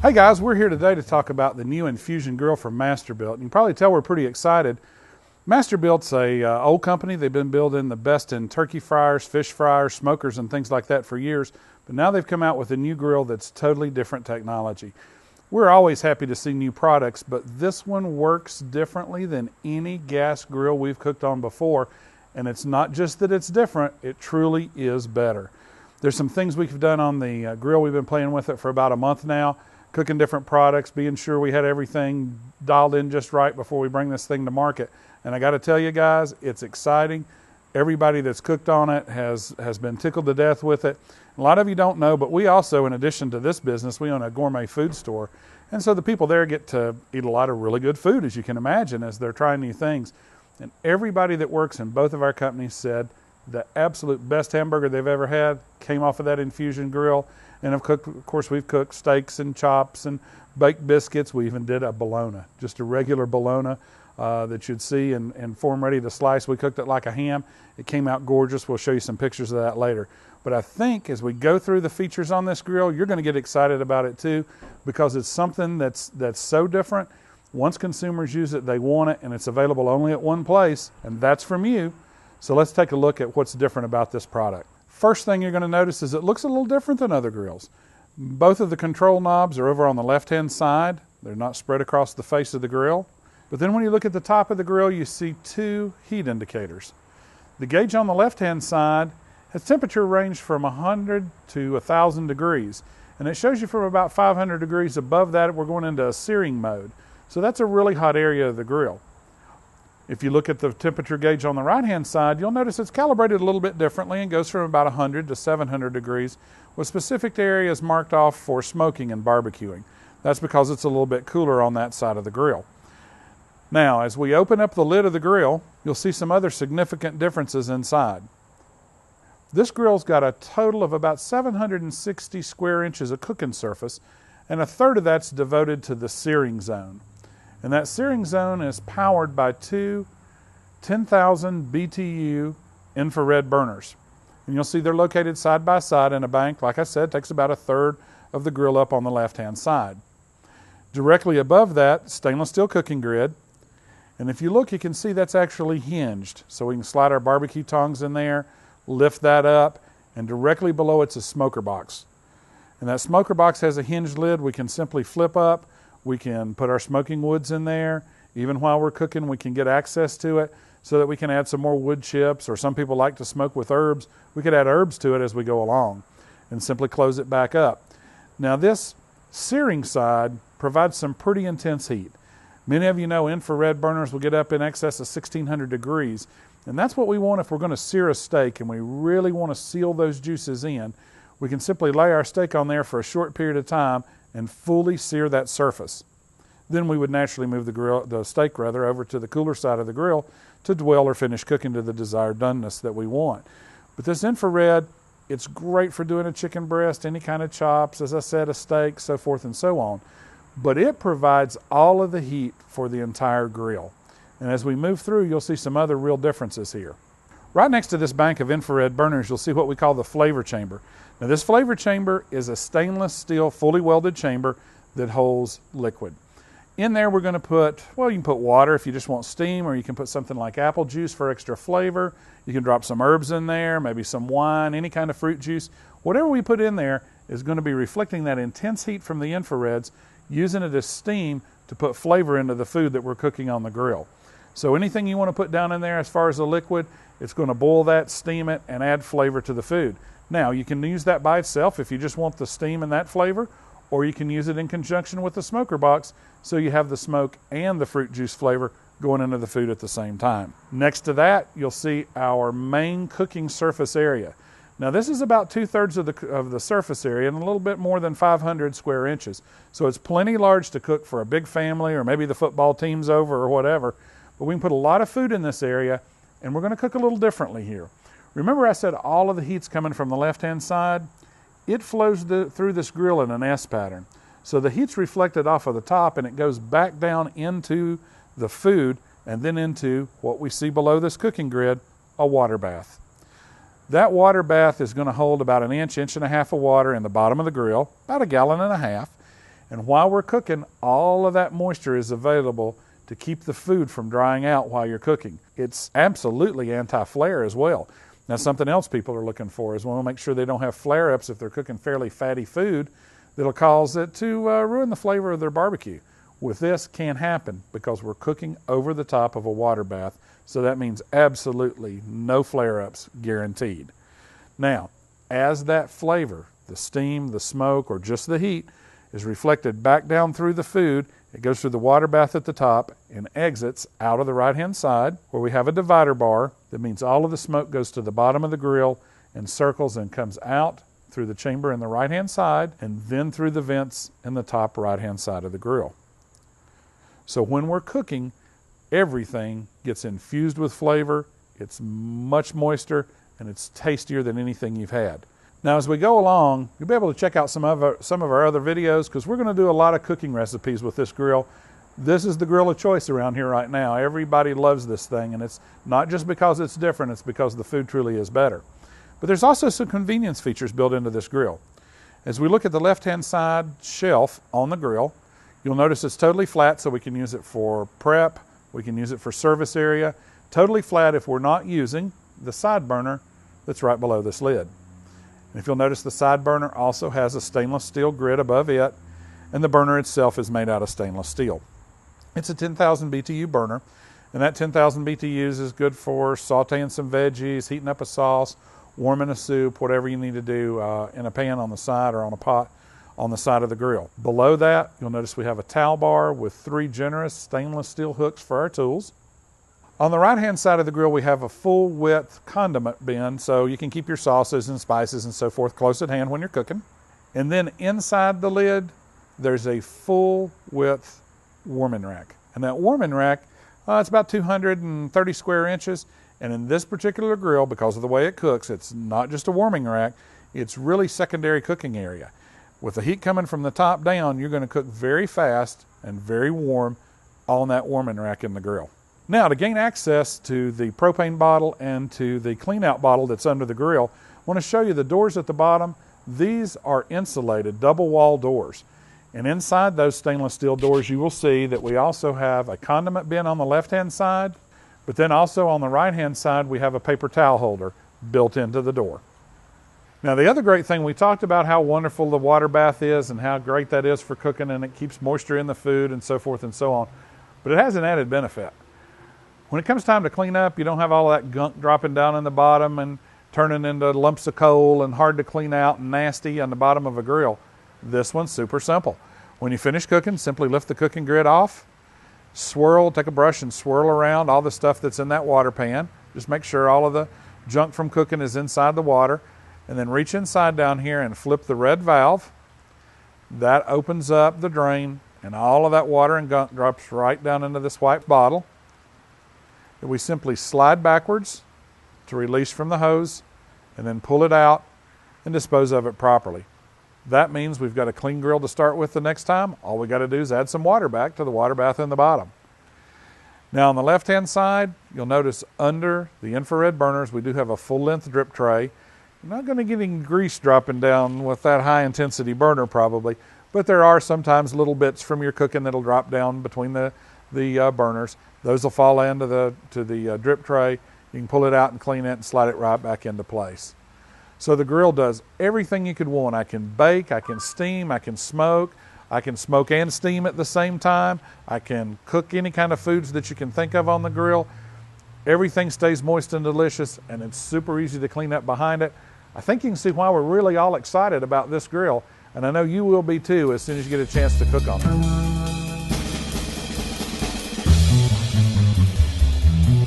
Hey guys, we're here today to talk about the new NFUSION Grill from Masterbuilt. You can probably tell we're pretty excited. Masterbuilt's a old company. They've been building the best in turkey fryers, fish fryers, smokers, and things like that for years. But now they've come out with a new grill that's totally different technology. We're always happy to see new products, but this one works differently than any gas grill we've cooked on before. And it's not just that it's different, it truly is better. There's some things we've done on the grill. We've been playing with it for about a month now, cooking different products, being sure we had everything dialed in just right before we bring this thing to market. And I got to tell you guys, it's exciting. Everybody that's cooked on it has been tickled to death with it. A lot of you don't know, but we also, in addition to this business, we own a gourmet food store. And so the people there get to eat a lot of really good food, as you can imagine, as they're trying new things. And everybody that works in both of our companies said the absolute best hamburger they've ever had came off of that NFUSION Grill. And of course, we've cooked steaks and chops and baked biscuits. We even did a bologna, just a regular bologna that you'd see and form ready to slice. We cooked it like a ham. It came out gorgeous. We'll show you some pictures of that later. But I think as we go through the features on this grill, you're going to get excited about it too, because it's something that's so different. Once consumers use it, they want it, and it's available only at one place, and that's from you. So let's take a look at what's different about this product. First thing you're going to notice is it looks a little different than other grills. Both of the control knobs are over on the left-hand side. They're not spread across the face of the grill. But then when you look at the top of the grill, you see two heat indicators. The gauge on the left-hand side has temperature range from 100 to 1,000 degrees. And it shows you from about 500 degrees above that, we're going into a searing mode. So that's a really hot area of the grill. If you look at the temperature gauge on the right-hand side, you'll notice it's calibrated a little bit differently and goes from about 100 to 700 degrees, with specific areas marked off for smoking and barbecuing. That's because it's a little bit cooler on that side of the grill. Now, as we open up the lid of the grill, you'll see some other significant differences inside. This grill's got a total of about 760 square inches of cooking surface, and a third of that's devoted to the searing zone. And that searing zone is powered by two 10,000 BTU infrared burners. And you'll see they're located side by side in a bank. Like I said, it takes about a third of the grill up on the left-hand side. Directly above that, stainless steel cooking grid. And if you look, you can see that's actually hinged. So we can slide our barbecue tongs in there, lift that up, and directly below it's a smoker box. And that smoker box has a hinged lid we can simply flip up. We can put our smoking woods in there. Even while we're cooking, we can get access to it so that we can add some more wood chips, or some people like to smoke with herbs. We could add herbs to it as we go along and simply close it back up. Now this searing side provides some pretty intense heat. Many of you know infrared burners will get up in excess of 1,600 degrees. And that's what we want if we're going to sear a steak and we really want to seal those juices in. We can simply lay our steak on there for a short period of time and fully sear that surface. Then we would naturally move the steak over to the cooler side of the grill to dwell or finish cooking to the desired doneness that we want. But this infrared, it's great for doing a chicken breast, any kind of chops, as I said, a steak, so forth and so on. But it provides all of the heat for the entire grill. And as we move through, you'll see some other real differences here. Right next to this bank of infrared burners, you'll see what we call the flavor chamber. Now this flavor chamber is a stainless steel, fully welded chamber that holds liquid. In there we're going to put, well, you can put water if you just want steam, or you can put something like apple juice for extra flavor. You can drop some herbs in there, maybe some wine, any kind of fruit juice. Whatever we put in there is going to be reflecting that intense heat from the infrareds, using it as steam to put flavor into the food that we're cooking on the grill. So anything you want to put down in there as far as the liquid, it's going to boil that, steam it, and add flavor to the food. Now, you can use that by itself if you just want the steam and that flavor, or you can use it in conjunction with the smoker box so you have the smoke and the fruit juice flavor going into the food at the same time. Next to that, you'll see our main cooking surface area. Now, this is about 2/3 of the surface area and a little bit more than 500 square inches. So it's plenty large to cook for a big family, or maybe the football team's over or whatever. But we can put a lot of food in this area, and we're going to cook a little differently here. Remember I said all of the heat's coming from the left-hand side? It flows through this grill in an S pattern. So the heat's reflected off of the top, and it goes back down into the food and then into what we see below this cooking grid, a water bath. That water bath is going to hold about an inch, inch and a half of water in the bottom of the grill, about 1.5 gallons. And while we're cooking, all of that moisture is available to keep the food from drying out while you're cooking. It's absolutely anti-flare as well. Now, something else people are looking for is we want to make sure they don't have flare-ups if they're cooking fairly fatty food that'll cause it to ruin the flavor of their barbecue. With this, can't happen because we're cooking over the top of a water bath, so that means absolutely no flare-ups guaranteed. Now, as that flavor, the steam, the smoke, or just the heat, is reflected back down through the food, it goes through the water bath at the top and exits out of the right-hand side where we have a divider bar. That means all of the smoke goes to the bottom of the grill and circles and comes out through the chamber in the right-hand side and then through the vents in the top right-hand side of the grill. So when we're cooking, everything gets infused with flavor, it's much moister, and it's tastier than anything you've had. Now, as we go along, you'll be able to check out some of our other videos because we're going to do a lot of cooking recipes with this grill. This is the grill of choice around here right now. Everybody loves this thing, and it's not just because it's different, it's because the food truly is better. But there's also some convenience features built into this grill. As we look at the left-hand side shelf on the grill, you'll notice it's totally flat, so we can use it for prep, we can use it for service area. Totally flat if we're not using the side burner that's right below this lid. And if you'll notice, the side burner also has a stainless steel grid above it, and the burner itself is made out of stainless steel. It's a 10,000 BTU burner, and that 10,000 BTUs is good for sauteing some veggies, heating up a sauce, warming a soup, whatever you need to do in a pan on the side or on a pot on the side of the grill. Below that, you'll notice we have a towel bar with 3 generous stainless steel hooks for our tools. On the right-hand side of the grill, we have a full-width condiment bin, so you can keep your sauces and spices and so forth close at hand when you're cooking. And then inside the lid, there's a full-width warming rack. And that warming rack, it's about 230 square inches. And in this particular grill, because of the way it cooks, it's not just a warming rack, it's really secondary cooking area. With the heat coming from the top down, you're going to cook very fast and very warm on that warming rack in the grill. Now, to gain access to the propane bottle and to the clean-out bottle that's under the grill, I want to show you the doors at the bottom. These are insulated, double-wall doors. And inside those stainless steel doors, you will see that we also have a condiment bin on the left-hand side, but then also on the right-hand side, we have a paper towel holder built into the door. Now, the other great thing, we talked about how wonderful the water bath is and how great that is for cooking, and it keeps moisture in the food and so forth and so on. But it has an added benefit. When it comes time to clean up, you don't have all that gunk dropping down in the bottom and turning into lumps of coal and hard to clean out and nasty on the bottom of a grill. This one's super simple. When you finish cooking, simply lift the cooking grid off, swirl, take a brush and swirl around all the stuff that's in that water pan. Just make sure all of the junk from cooking is inside the water, and then reach inside down here and flip the red valve. That opens up the drain, and all of that water and gunk drops right down into this white bottle. We simply slide backwards to release from the hose and then pull it out and dispose of it properly. That means we've got a clean grill to start with the next time. All we got to do is add some water back to the water bath in the bottom. Now on the left-hand side, you'll notice under the infrared burners, we do have a full-length drip tray. You're not going to get any grease dropping down with that high-intensity burner probably, but there are sometimes little bits from your cooking that'll drop down between the burners. Those will fall into the drip tray. You can pull it out and clean it and slide it right back into place. So the grill does everything you could want. I can bake, I can steam, I can smoke and steam at the same time. I can cook any kind of foods that you can think of on the grill. Everything stays moist and delicious, and it's super easy to clean up behind it. I think you can see why we're really all excited about this grill, and I know you will be too as soon as you get a chance to cook on it.